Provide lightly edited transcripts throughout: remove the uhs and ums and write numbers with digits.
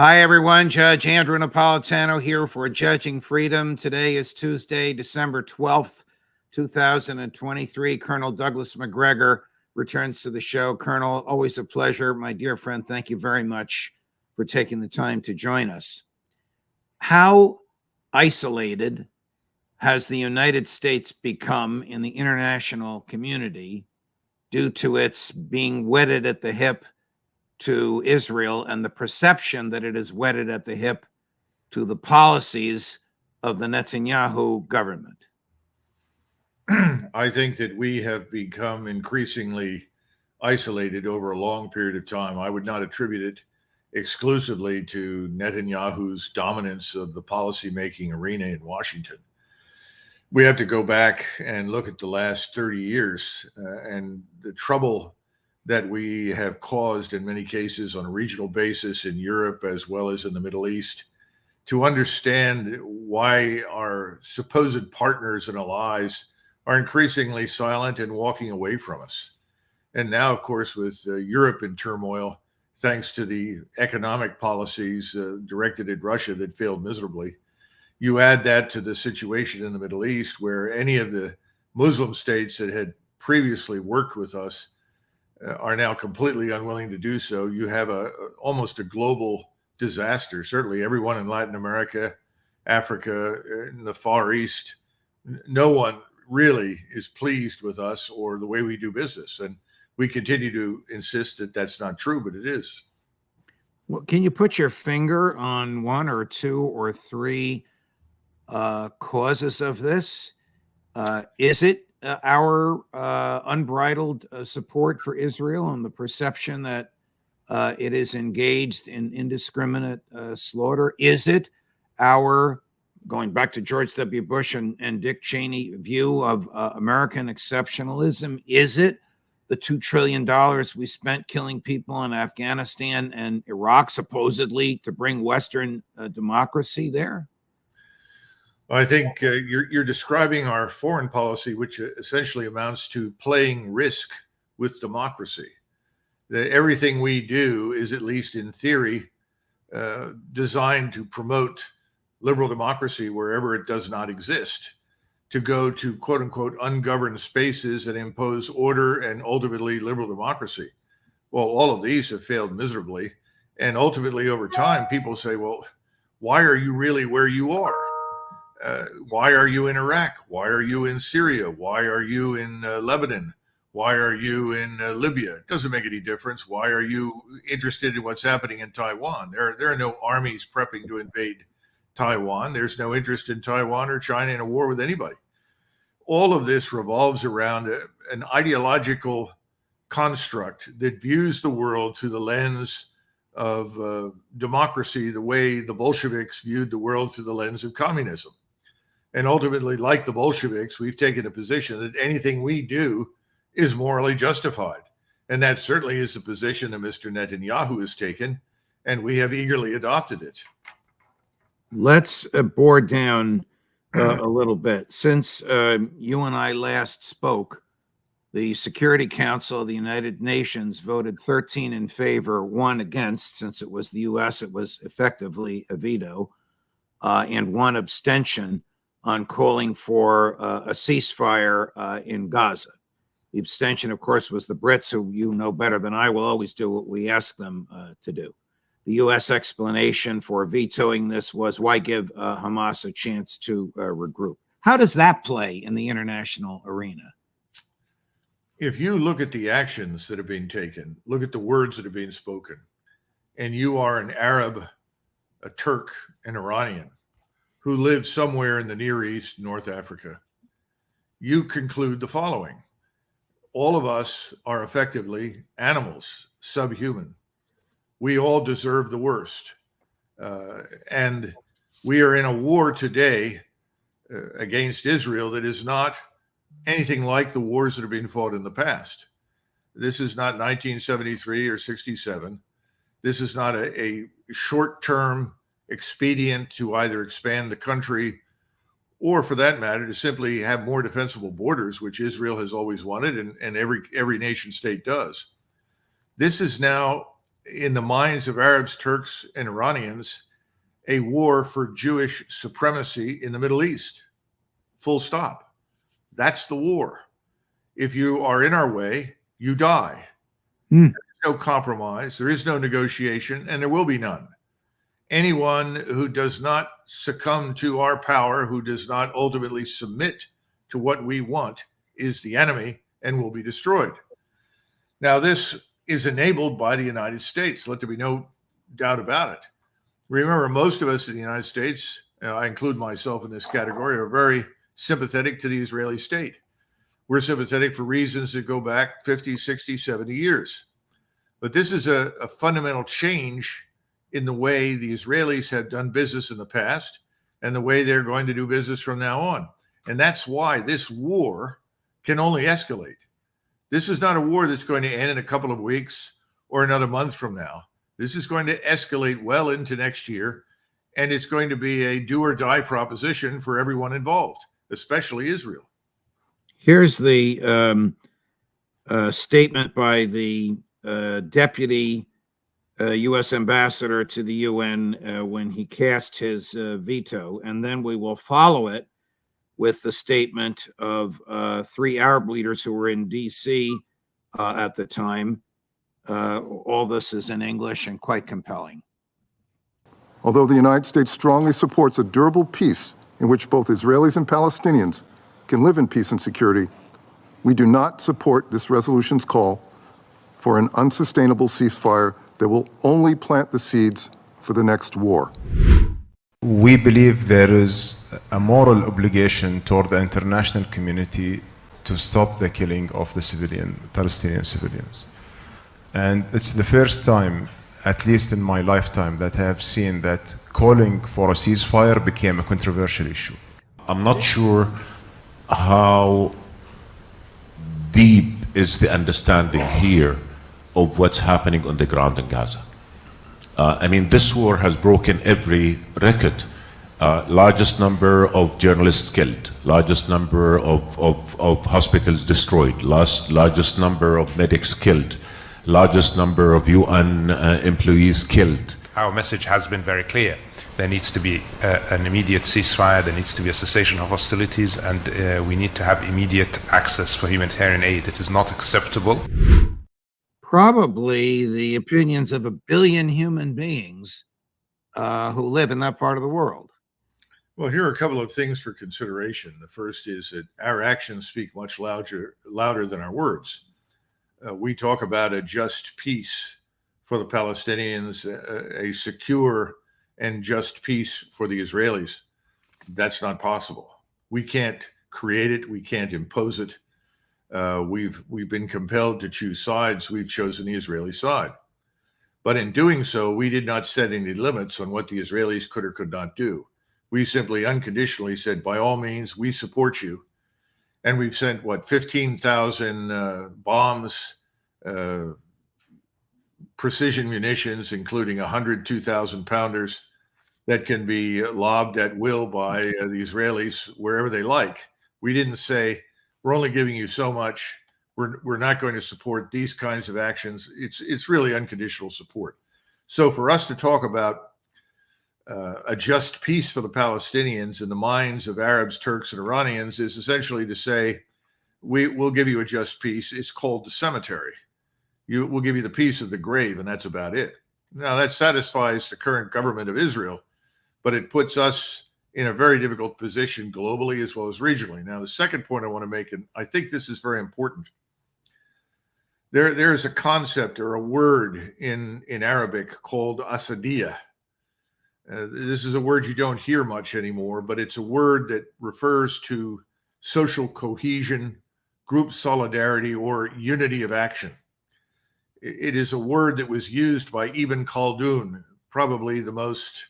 Hi, everyone. Judge Andrew Napolitano here for Judging Freedom. Today is Tuesday, December 12th, 2023. Colonel Douglas Macgregor returns to the show. Colonel, always a pleasure. My dear friend, thank you very much for taking the time to join us. How isolated has the United States become in the international community due to its being wedded at the hip to Israel and the perception that it is wedded at the hip to the policies of the Netanyahu government? I think that we have become increasingly isolated over a long period of time. I would not attribute it exclusively to Netanyahu's dominance of the policymaking arena in Washington. We have to go back and look at the last 30 years and the trouble that we have caused in many cases on a regional basis in Europe as well as in the Middle East, to understand why our supposed partners and allies are increasingly silent and walking away from us. And now, of course, with Europe in turmoil, thanks to the economic policies directed at Russia that failed miserably, you add that to the situation in the Middle East, where any of the Muslim states that had previously worked with us are now completely unwilling to do so. You have almost a global disaster. Certainly everyone in Latin America, Africa, in the Far East, no one really is pleased with us or the way we do business. And we continue to insist that that's not true, but it is. Well, can you put your finger on one or two or three causes of this? Is it our unbridled support for Israel and the perception that it is engaged in indiscriminate slaughter? Is it our, going back to George W. Bush and Dick Cheney, view of American exceptionalism? Is it the $2 trillion we spent killing people in Afghanistan and Iraq, supposedly to bring Western democracy there? I think you're describing our foreign policy, which essentially amounts to playing risk with democracy. That everything we do is, at least in theory, designed to promote liberal democracy wherever it does not exist, to go to quote unquote ungoverned spaces and impose order and ultimately liberal democracy. Well, all of these have failed miserably. And ultimately over time, people say, well, why are you really where you are? Why are you in Iraq? Why are you in Syria? Why are you in Lebanon? Why are you in Libya? It doesn't make any difference. Why are you interested in what's happening in Taiwan? There are no armies prepping to invade Taiwan. There's no interest in Taiwan or China in a war with anybody. All of this revolves around an ideological construct that views the world through the lens of democracy, the way the Bolsheviks viewed the world through the lens of communism. And ultimately, like the Bolsheviks, we've taken a position that anything we do is morally justified. And that certainly is the position that Mr. Netanyahu has taken, and we have eagerly adopted it. Let's bore down a little bit. Since you and I last spoke, the Security Council of the United Nations voted 13 in favor, 1 against. Since it was the U.S., it was effectively a veto, and 1 abstention on calling for a ceasefire in Gaza. The abstention, of course, was the Brits, who you know better than I will always do what we ask them to do. The U.S. explanation for vetoing this was, why give Hamas a chance to regroup? How does that play in the international arena? If you look at the actions that are being taken, look at the words that are being spoken, and you are an Arab, a Turk, an Iranian, who live somewhere in the Near East, North Africa, you conclude the following. All of us are effectively animals, subhuman. We all deserve the worst. And we are in a war today against Israel that is not anything like the wars that have been fought in the past. This is not 1973 or 67. This is not a short-term expedient to either expand the country or, for that matter, to simply have more defensible borders, which Israel has always wanted and every nation state does. This is now in the minds of Arabs, Turks, and Iranians, a war for Jewish supremacy in the Middle East. Full stop. That's the war. If you are in our way, you die. There is no compromise, there is no negotiation, and there will be none. Anyone who does not succumb to our power, who does not ultimately submit to what we want, is the enemy and will be destroyed. Now, this is enabled by the United States. Let there be no doubt about it. Remember, most of us in the United States, I include myself in this category, are very sympathetic to the Israeli state. We're sympathetic for reasons that go back 50, 60, 70 years. But this is a fundamental change in the way the Israelis have done business in the past and the way they're going to do business from now on. And that's why this war can only escalate. This is not a war that's going to end in a couple of weeks or another month from now. This is going to escalate well into next year, and it's going to be a do or die proposition for everyone involved, especially Israel. Here's the statement by the deputy U.S. ambassador to the UN when he cast his veto, and then we will follow it with the statement of 3 Arab leaders who were in D.C. At the time. All this is in English and quite compelling. Although the United States strongly supports a durable peace in which both Israelis and Palestinians can live in peace and security, we do not support this resolution's call for an unsustainable ceasefire that will only plant the seeds for the next war. We believe there is a moral obligation toward the international community to stop the killing of the Palestinian civilians. And it's the first time, at least in my lifetime, that I have seen that calling for a ceasefire became a controversial issue. I'm not sure how deep is the understanding here of what's happening on the ground in Gaza. I mean, this war has broken every record. Largest number of journalists killed, largest number of hospitals destroyed, largest number of medics killed, largest number of UN employees killed. Our message has been very clear. There needs to be an immediate ceasefire, there needs to be a cessation of hostilities, and we need to have immediate access for humanitarian aid. It is not acceptable. Probably the opinions of 1 billion human beings who live in that part of the world. Well, here are a couple of things for consideration. The first is that our actions speak much louder than our words. We talk about a just peace for the Palestinians, a secure and just peace for the Israelis. That's not possible. We can't create it. We can't impose it. We've been compelled to choose sides. We've chosen the Israeli side. But in doing so, we did not set any limits on what the Israelis could or could not do. We simply unconditionally said, by all means, we support you. And we've sent, 15,000 bombs, precision munitions, including 100 2,000-pounders that can be lobbed at will by the Israelis wherever they like. We didn't say, we're only giving you so much. We're not going to support these kinds of actions. It's really unconditional support. So for us to talk about a just peace for the Palestinians in the minds of Arabs, Turks, and Iranians is essentially to say, we'll give you a just peace. It's called the cemetery. We'll give you the peace of the grave, and that's about it. Now, that satisfies the current government of Israel, but it puts us in a very difficult position globally as well as regionally. Now, the second point I want to make, and I think this is very important, there's a concept or a word in Arabic called asadiyah. This is a word you don't hear much anymore, but it's a word that refers to social cohesion, group solidarity, or unity of action. It is a word that was used by Ibn Khaldun, probably the most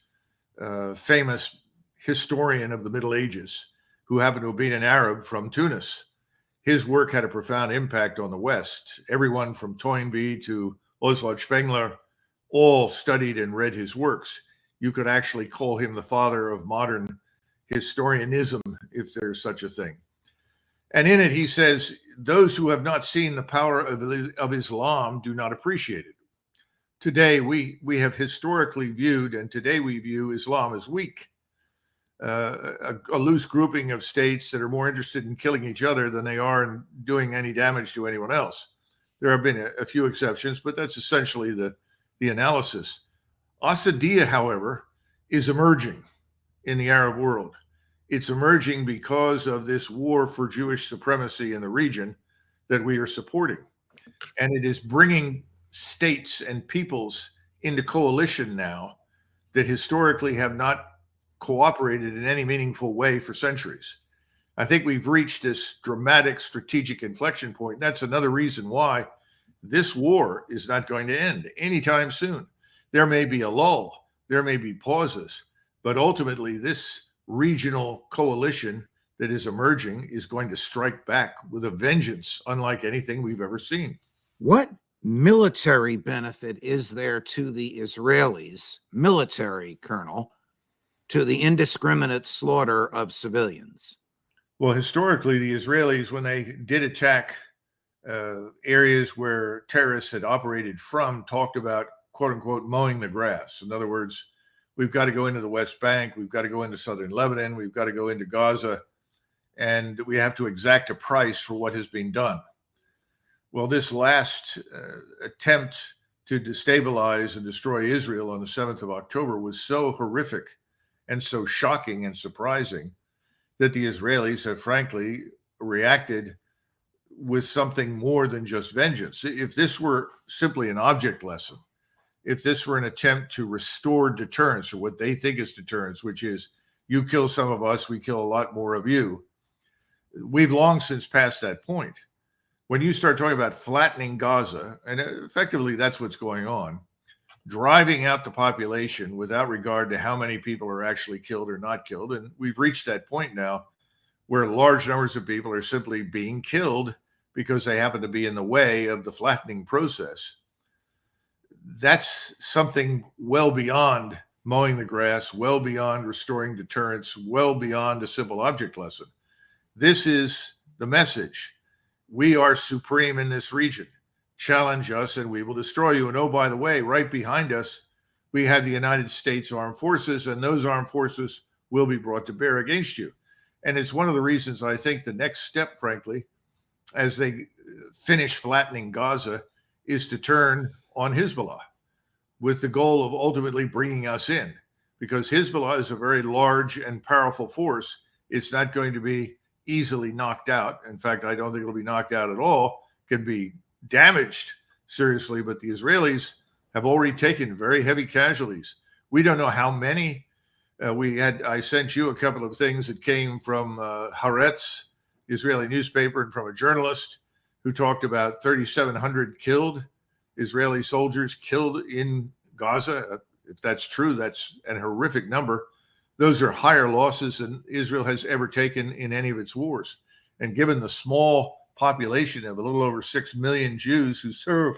famous historian of the Middle Ages, who happened to have been an Arab from Tunis. His work had a profound impact on the West. Everyone from Toynbee to Oswald Spengler all studied and read his works. You could actually call him the father of modern historianism, if there's such a thing. And in it, he says, those who have not seen the power of Islam do not appreciate it. today we have historically viewed, and today we view Islam as weak, a loose grouping of states that are more interested in killing each other than they are in doing any damage to anyone else. There have been a few exceptions, but that's essentially the analysis. Assadiyya, however, is emerging in the Arab world. It's emerging because of this war for Jewish supremacy in the region that we are supporting. And it is bringing states and peoples into coalition now that historically have not cooperated in any meaningful way for centuries. I think we've reached this dramatic strategic inflection point. That's another reason why this war is not going to end anytime soon. There may be a lull, there may be pauses, but ultimately this regional coalition that is emerging is going to strike back with a vengeance unlike anything we've ever seen. What military benefit is there to the Israelis, military, Colonel, to the indiscriminate slaughter of civilians? Well, historically, the Israelis, when they did attack areas where terrorists had operated from, talked about, quote unquote, mowing the grass. In other words, we've got to go into the West Bank, we've got to go into southern Lebanon, we've got to go into Gaza, and we have to exact a price for what has been done. Well, this last attempt to destabilize and destroy Israel on the 7th of October was so horrific and so shocking and surprising that the Israelis have frankly reacted with something more than just vengeance. If this were simply an object lesson, if this were an attempt to restore deterrence, or what they think is deterrence, which is you kill some of us, we kill a lot more of you, we've long since passed that point. When you start talking about flattening Gaza, and effectively that's what's going on, driving out the population without regard to how many people are actually killed or not killed, and we've reached that point now where large numbers of people are simply being killed because they happen to be in the way of the flattening process. That's something well beyond mowing the grass, well beyond restoring deterrence, well beyond a simple object lesson. This is the message. We are supreme in this region. Challenge us and we will destroy you. And oh, by the way, right behind us, we have the United States Armed Forces, and those armed forces will be brought to bear against you. And it's one of the reasons I think the next step, frankly, as they finish flattening Gaza, is to turn on Hezbollah with the goal of ultimately bringing us in, because Hezbollah is a very large and powerful force. It's not going to be easily knocked out. In fact, I don't think it'll be knocked out at all. It can be damaged seriously, but the Israelis have already taken very heavy casualties. We don't know how many. I sent you a couple of things that came from Haaretz, Israeli newspaper, and from a journalist who talked about 3,700 killed, Israeli soldiers killed in Gaza. If that's true, that's a horrific number. Those are higher losses than Israel has ever taken in any of its wars. And given the small population of a little over 6 million Jews who serve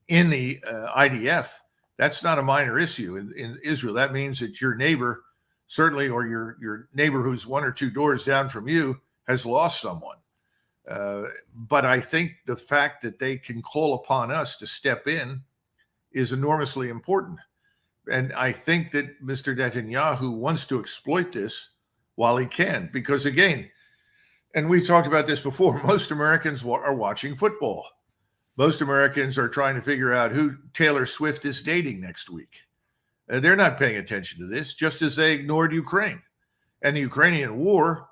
in the IDF, that's not a minor issue in Israel. That means that your neighbor, certainly, or your neighbor who's one or two doors down from you, has lost someone. But I think the fact that they can call upon us to step in is enormously important. And I think that Mr. Netanyahu wants to exploit this while he can, because again, and we've talked about this before, most Americans are watching football. Most Americans are trying to figure out who Taylor Swift is dating next week. They're not paying attention to this, just as they ignored Ukraine. And the Ukrainian war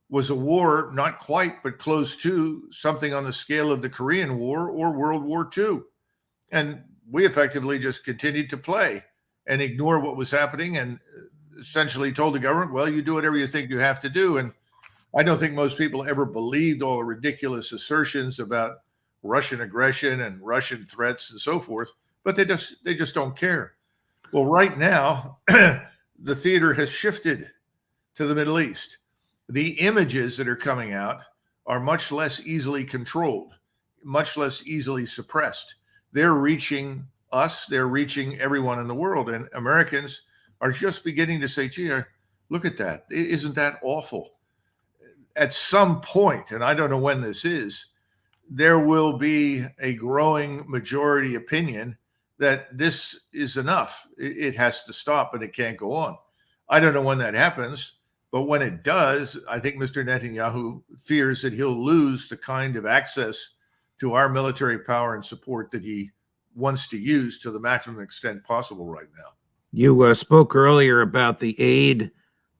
was a war not quite, but close to something on the scale of the Korean War or World War II. And we effectively just continued to play and ignore what was happening and essentially told the government, well, you do whatever you think you have to do. And I don't think most people ever believed all the ridiculous assertions about Russian aggression and Russian threats and so forth, but they just don't care. Well, right now, the theater has shifted to the Middle East. The images that are coming out are much less easily controlled, much less easily suppressed. They're reaching us, they're reaching everyone in the world, and Americans are just beginning to say, gee, look at that. Isn't that awful? At some point, and I don't know when this is, there will be a growing majority opinion that this is enough. It has to stop and it can't go on. I don't know when that happens, but when it does, I think Mr. Netanyahu fears that he'll lose the kind of access to our military power and support that he wants to use to the maximum extent possible right now. You spoke earlier about the aid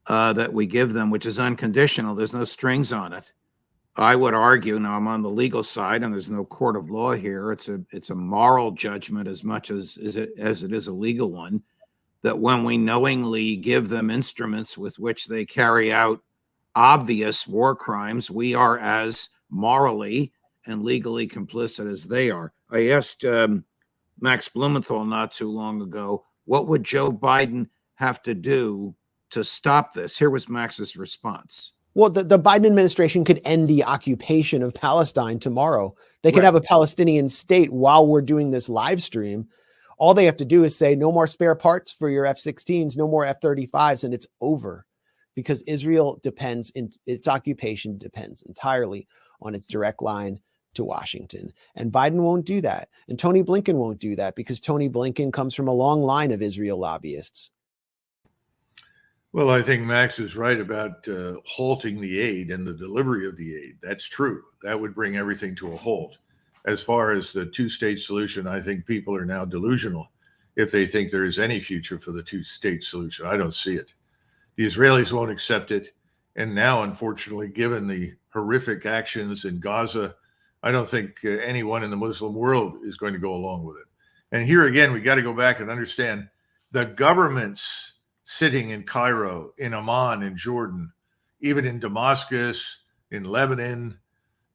that we give them, which is unconditional. There's no strings on it. I would argue, now I'm on the legal side, and there's no court of law here. It's a moral judgment as much as it is a legal one, that when we knowingly give them instruments with which they carry out obvious war crimes, we are as morally and legally complicit as they are. I asked Max Blumenthal not too long ago, what would Joe Biden have to do to stop this? Here was Max's response. Well, the Biden administration could end the occupation of Palestine tomorrow. They could have a Palestinian state while we're doing this live stream. All they have to do is say no more spare parts for your F-16s, no more F-35s, and it's over. Because Israel its occupation depends entirely on its direct line to Washington. And Biden won't do that. And Tony Blinken won't do that because Tony Blinken comes from a long line of Israel lobbyists. Well, I think Max is right about halting the aid and the delivery of the aid. That's true. That would bring everything to a halt. As far as the two-state solution, I think people are now delusional if they think there is any future for the two-state solution. I don't see it. The Israelis won't accept it. And now, unfortunately, given the horrific actions in Gaza, I don't think anyone in the Muslim world is going to go along with it. And here again, we got to go back and understand the governments sitting in Cairo, in Amman, in Jordan, even in Damascus, in Lebanon,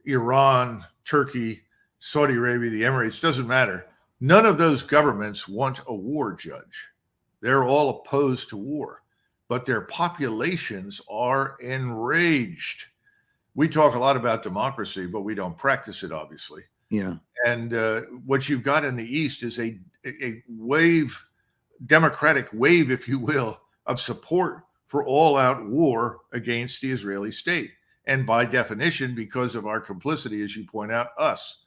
Iran, Turkey, Saudi Arabia, the Emirates, doesn't matter. None of those governments want a war, Judge. They're all opposed to war, but their populations are enraged. We talk a lot about democracy, but we don't practice it, obviously. Yeah. And what you've got in the East is a wave, democratic wave, if you will, of support for all-out war against the Israeli state. And by definition, because of our complicity, as you point out, us.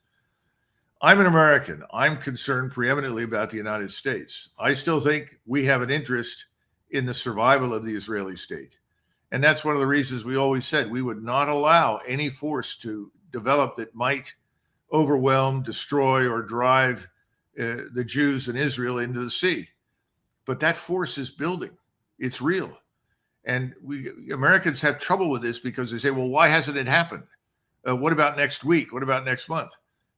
I'm an American. I'm concerned preeminently about the United States. I still think we have an interest in the survival of the Israeli state. And that's one of the reasons we always said we would not allow any force to develop that might overwhelm, destroy, or drive the Jews in Israel into the sea. But that force is building. It's real. And we Americans have trouble with this because they say, well, why hasn't it happened? What about next week? What about next month?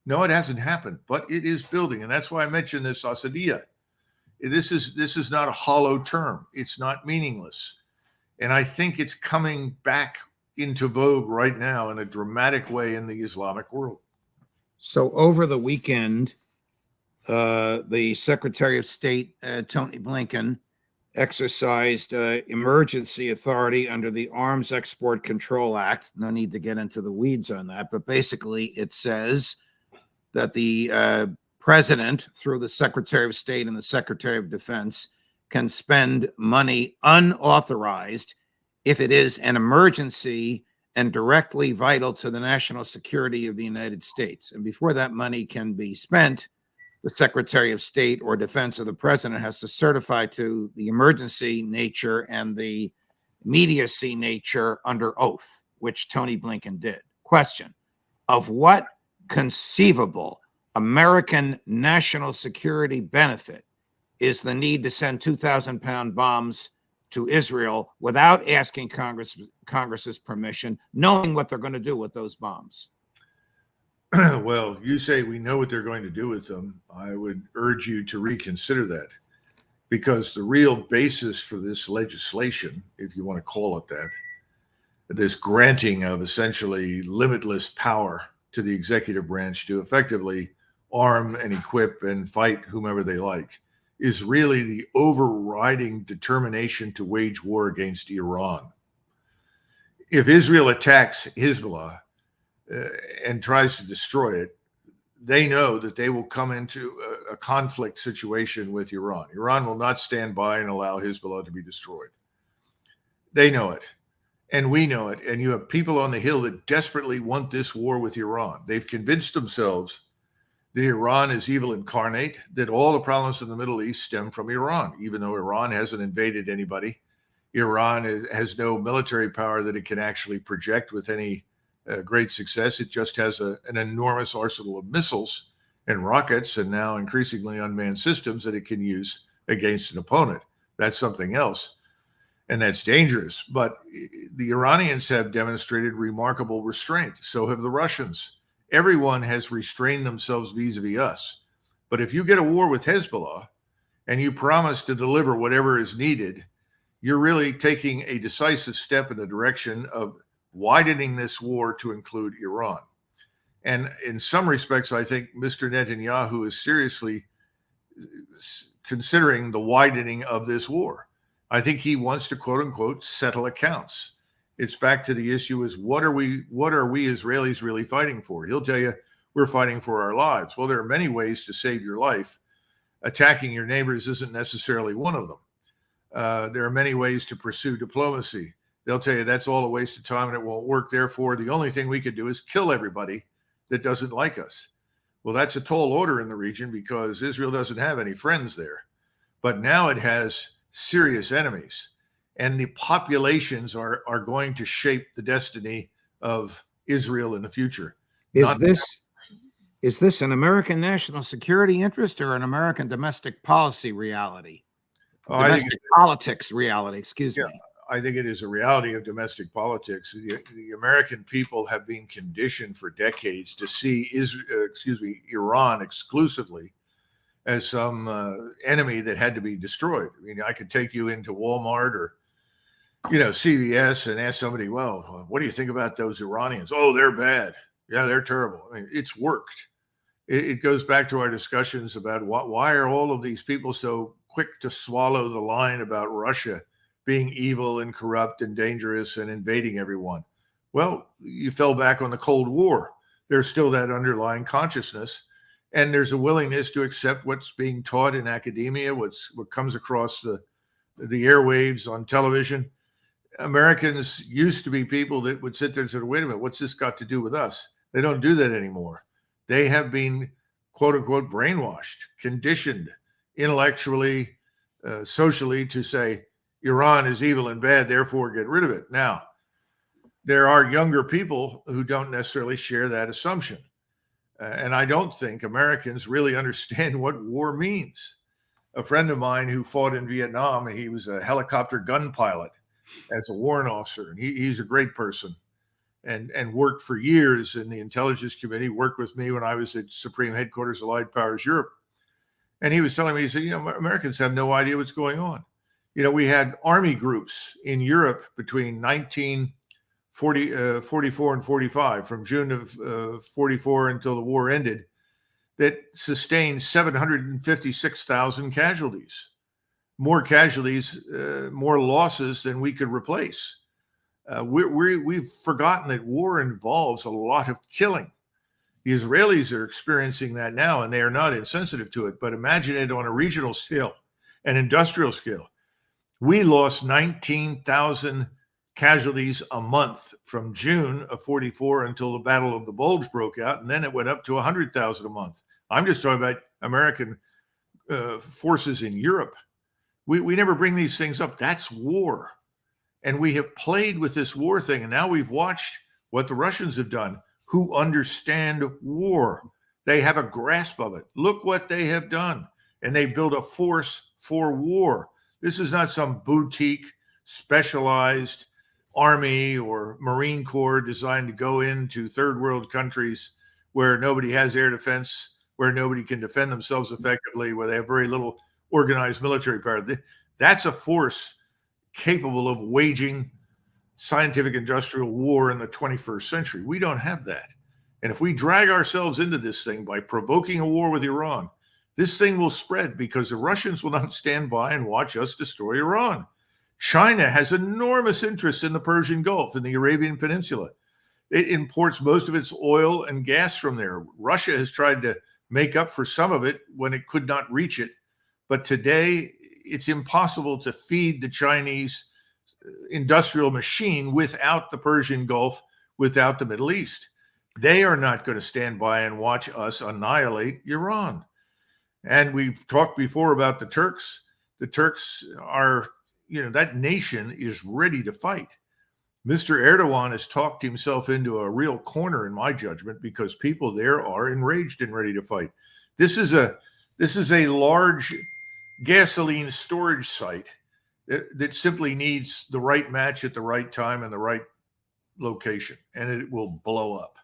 No, it hasn't happened, but it is building. And that's why I mentioned this Asadiyah. This is not a hollow term. It's not meaningless. And I think it's coming back into vogue right now in a dramatic way in the Islamic world. So over the weekend, the Secretary of State, Tony Blinken, exercised emergency authority under the Arms Export Control Act. No need to get into the weeds on that, but basically it says that the president, through the Secretary of State and the Secretary of Defense, can spend money unauthorized if it is an emergency and directly vital to the national security of the United States. And before that money can be spent, the Secretary of State or Defense of the President has to certify to the emergency nature and the immediacy nature under oath, which Tony Blinken did. Question: of what conceivable American national security benefit is the need to send 2,000-pound bombs to Israel without asking Congress's permission, knowing what they're going to do with those bombs? Well, you say we know what they're going to do with them. I would urge you to reconsider that, because the real basis for this legislation, if you want to call it that, this granting of essentially limitless power to the executive branch to effectively arm and equip and fight whomever they like, is really the overriding determination to wage war against Iran. If Israel attacks Hezbollah and tries to destroy it, they know that they will come into a conflict situation with Iran. Iran will not stand by and allow Hezbollah to be destroyed. They know it, and we know it. And you have people on the Hill that desperately want this war with Iran. They've convinced themselves that Iran is evil incarnate, that all the problems in the Middle East stem from Iran, even though Iran hasn't invaded anybody. Iran has no military power that it can actually project with any great success. It just has an enormous arsenal of missiles and rockets and now increasingly unmanned systems that it can use against an opponent. That's something else, and that's dangerous. But the Iranians have demonstrated remarkable restraint. So have the Russians. Everyone has restrained themselves vis-a-vis us. But if you get a war with Hezbollah and you promise to deliver whatever is needed, you're really taking a decisive step in the direction of widening this war to include Iran. And in some respects, I think Mr. Netanyahu is seriously considering the widening of this war. I think he wants to, quote unquote, settle accounts. It's back to the issue is what are we Israelis really fighting for? He'll tell you we're fighting for our lives. Well, there are many ways to save your life. Attacking your neighbors isn't necessarily one of them. There are many ways to pursue diplomacy. They'll tell you that's all a waste of time and it won't work. Therefore, the only thing we could do is kill everybody that doesn't like us. Well, that's a tall order in the region because Israel doesn't have any friends there. But now it has serious enemies. And the populations are going to shape the destiny of Israel in the future. Is this an American national security interest or an American domestic policy reality? Domestic politics reality, excuse me. I think it is a reality of domestic politics. The American people have been conditioned for decades to see Iran exclusively as some enemy that had to be destroyed. I mean, I could take you into Walmart or CVS and ask somebody, well, what do you think about those Iranians? Oh, they're bad. Yeah, they're terrible. I mean, it's worked. It goes back to our discussions about why are all of these people so quick to swallow the line about Russia being evil and corrupt and dangerous and invading everyone? Well, you fell back on the Cold War. There's still that underlying consciousness, and there's a willingness to accept what's being taught in academia, what comes across the airwaves on television. Americans used to be people that would sit there and say, wait a minute, what's this got to do with us? They don't do that anymore. They have been, quote unquote, brainwashed, conditioned intellectually, socially to say Iran is evil and bad, therefore get rid of it. Now, there are younger people who don't necessarily share that assumption. And I don't think Americans really understand what war means. A friend of mine who fought in Vietnam, he was a helicopter gun pilot as a warrant officer. And he's a great person and worked for years in the intelligence committee, worked with me when I was at Supreme Headquarters Allied Powers Europe. And he was telling me, he said, Americans have no idea what's going on. We had army groups in Europe between 1944 and 45, from June of 44 until the war ended, that sustained 756,000 casualties. More casualties, more losses than we could replace. We've forgotten that war involves a lot of killing. The Israelis are experiencing that now, and they are not insensitive to it. But imagine it on a regional scale, an industrial scale. We lost 19,000 casualties a month from June of 44 until the Battle of the Bulge broke out, and then it went up to 100,000 a month. I'm just talking about American forces in Europe. We never bring these things up. That's war. And we have played with this war thing, and now we've watched what the Russians have done, who understand war. They have a grasp of it. Look what they have done. And they built a force for war. This is not some boutique, specialized army or Marine Corps designed to go into third world countries where nobody has air defense, where nobody can defend themselves effectively, where they have very little organized military power. That's a force capable of waging scientific industrial war in the 21st century. We don't have that. And if we drag ourselves into this thing by provoking a war with Iran, this thing will spread because the Russians will not stand by and watch us destroy Iran. China has enormous interests in the Persian Gulf and the Arabian Peninsula. It imports most of its oil and gas from there. Russia has tried to make up for some of it when it could not reach it. But today, it's impossible to feed the Chinese industrial machine without the Persian Gulf, without the Middle East. They are not going to stand by and watch us annihilate Iran. And we've talked before about the Turks. The Turks are, that nation is ready to fight. Mr. Erdogan has talked himself into a real corner, in my judgment, because people there are enraged and ready to fight. This is a large gasoline storage site that simply needs the right match at the right time and the right location, and it will blow up.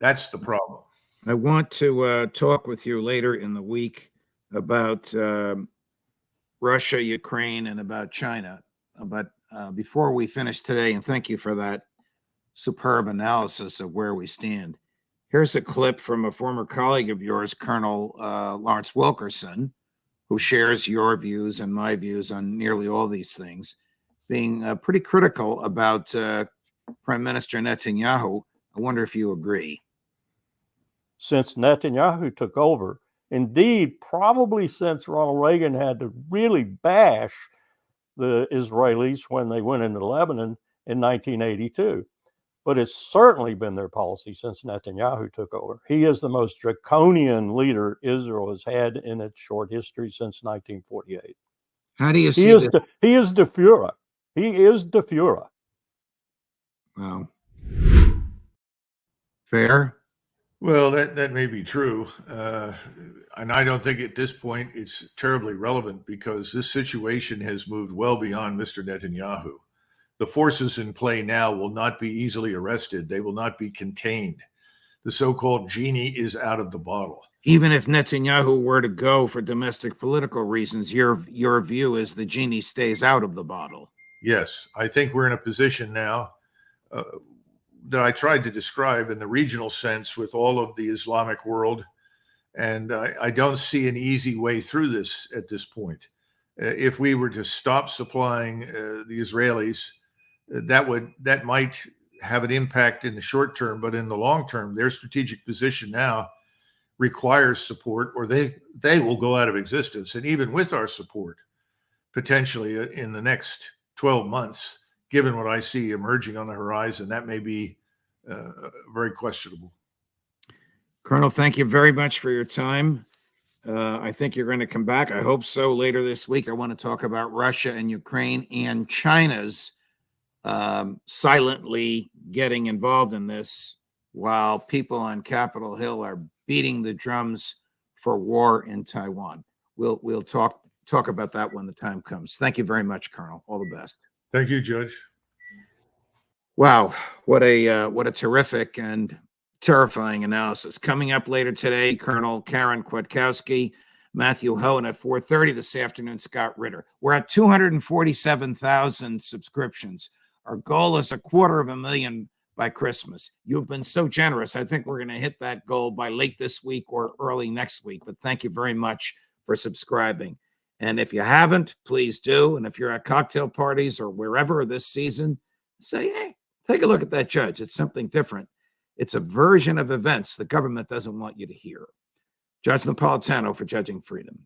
That's the problem. I want to talk with you later in the week about Russia, Ukraine, and about China. But before we finish today, and thank you for that superb analysis of where we stand, here's a clip from a former colleague of yours, Colonel Lawrence Wilkerson, who shares your views and my views on nearly all these things, being pretty critical about Prime Minister Netanyahu. I wonder if you agree. Since Netanyahu took over, indeed, probably since Ronald Reagan had to really bash the Israelis when they went into Lebanon in 1982. But it's certainly been their policy since Netanyahu took over. He is the most draconian leader Israel has had in its short history since 1948. How do you see he is de Fuhrer. He is de Fuhrer. Wow. Fair? Well, that may be true. And I don't think at this point it's terribly relevant, because this situation has moved well beyond Mr. Netanyahu. The forces in play now will not be easily arrested. They will not be contained. The so-called genie is out of the bottle. Even if Netanyahu were to go for domestic political reasons, your view is the genie stays out of the bottle. Yes, I think we're in a position now that I tried to describe in the regional sense with all of the Islamic world. And I don't see an easy way through this at this point. If we were to stop supplying the Israelis, that might have an impact in the short term, but in the long term, their strategic position now requires support, or they will go out of existence. And even with our support, potentially in the next 12 months, given what I see emerging on the horizon, that may be very questionable. Colonel, thank you very much for your time. I think you're going to come back. I hope so later this week. I want to talk about Russia and Ukraine and China's silently getting involved in this while people on Capitol Hill are beating the drums for war in Taiwan. We'll talk about that when the time comes. Thank you very much, Colonel. All the best. Thank you, Judge. Wow, what a terrific and terrifying analysis. Coming up later today, Colonel Karen Kwiatkowski, Matthew Hohen at 4:30 this afternoon, Scott Ritter. We're at 247,000 subscriptions. Our goal is 250,000 by Christmas. You've been so generous. I think we're going to hit that goal by late this week or early next week. But thank you very much for subscribing. And if you haven't, please do. And if you're at cocktail parties or wherever this season, say, hey, take a look at that judge. It's something different. It's a version of events the government doesn't want you to hear. Judge Napolitano for Judging Freedom.